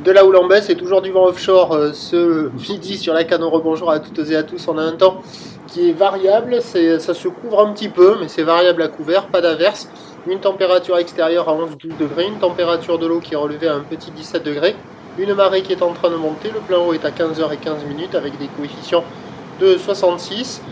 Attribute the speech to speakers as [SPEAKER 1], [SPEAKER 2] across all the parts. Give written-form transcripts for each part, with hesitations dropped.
[SPEAKER 1] De là où l'on baisse, c'est toujours du vent offshore ce midi sur la Canot. Rebonjour à toutes et à tous. On a un temps qui est variable, ça se couvre un petit peu, mais c'est variable à couvert, pas d'averse. Une température extérieure à 11-12 degrés, une température de l'eau qui est relevée à un petit 17 degrés, une marée qui est en train de monter, le plein eau est à 15h15 avec des coefficients de 66,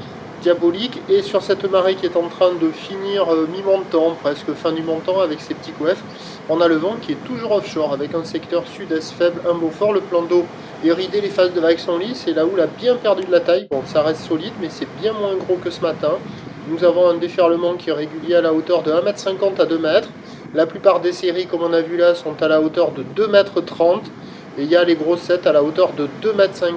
[SPEAKER 1] diabolique, et sur cette marée qui est en train de finir mi-montant, presque fin du montant avec ses petits coefs, on a le vent qui est toujours offshore avec un secteur sud-est faible, un beau fort, le plan d'eau est ridé, les phases de vagues sont lisses et la houle a bien perdu de la taille. Bon, ça reste solide mais c'est bien moins gros que ce matin. Nous avons un déferlement qui est régulier à la hauteur de 1,50 m à 2 m. La plupart des séries, comme on a vu là, sont à la hauteur de 2,30 m et il y a les grossettes à la hauteur de 2,50 m.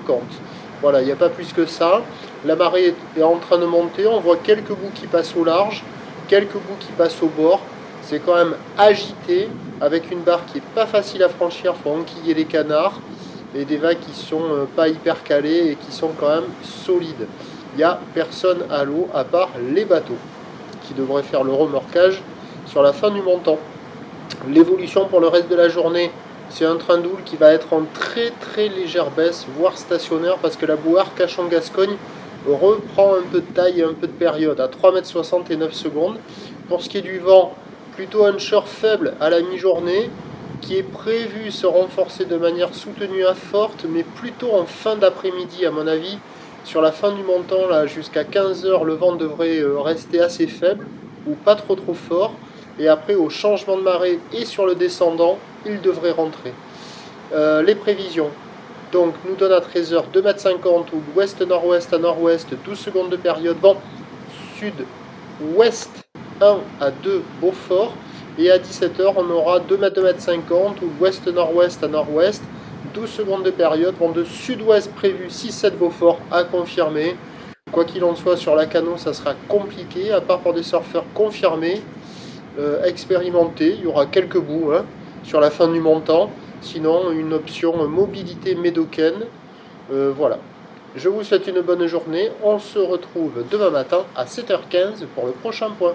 [SPEAKER 1] Voilà, il n'y a pas plus que ça. La marée est en train de monter, on voit quelques bouts qui passent au large, quelques bouts qui passent au bord. C'est quand même agité, avec une barre qui n'est pas facile à franchir, il faut enquiller les canards, et des vagues qui sont pas hyper calées et qui sont quand même solides. Il n'y a personne à l'eau à part les bateaux, qui devraient faire le remorquage sur la fin du montant. L'évolution pour le reste de la journée, c'est un train d'houle qui va être en très très légère baisse, voire stationnaire, parce que la bouard Cachan-Gascogne reprend un peu de taille et un peu de période, à 3,60 m et 9 secondes. Pour ce qui est du vent, plutôt un short faible à la mi-journée, qui est prévu se renforcer de manière soutenue à forte, mais plutôt en fin d'après-midi à mon avis. Sur la fin du montant, là jusqu'à 15h, le vent devrait rester assez faible, ou pas trop fort, et après au changement de marée et sur le descendant, il devrait rentrer. Les prévisions, donc nous donne à 13h 2,50 m ou ouest-nord-ouest à nord-ouest, 12 secondes de période, vent sud-ouest 1 à 2 Beaufort, et à 17h on aura 2,50 m ou ouest-nord-ouest à nord-ouest, 12 secondes de période, vent de sud-ouest prévu 6-7 Beaufort à confirmer. Quoi qu'il en soit, sur la Canot ça sera compliqué, à part pour des surfeurs confirmés, expérimentés, il y aura quelques bouts sur la fin du montant, sinon une option mobilité médocaine. Voilà. Je vous souhaite une bonne journée, on se retrouve demain matin à 7h15 pour le prochain point.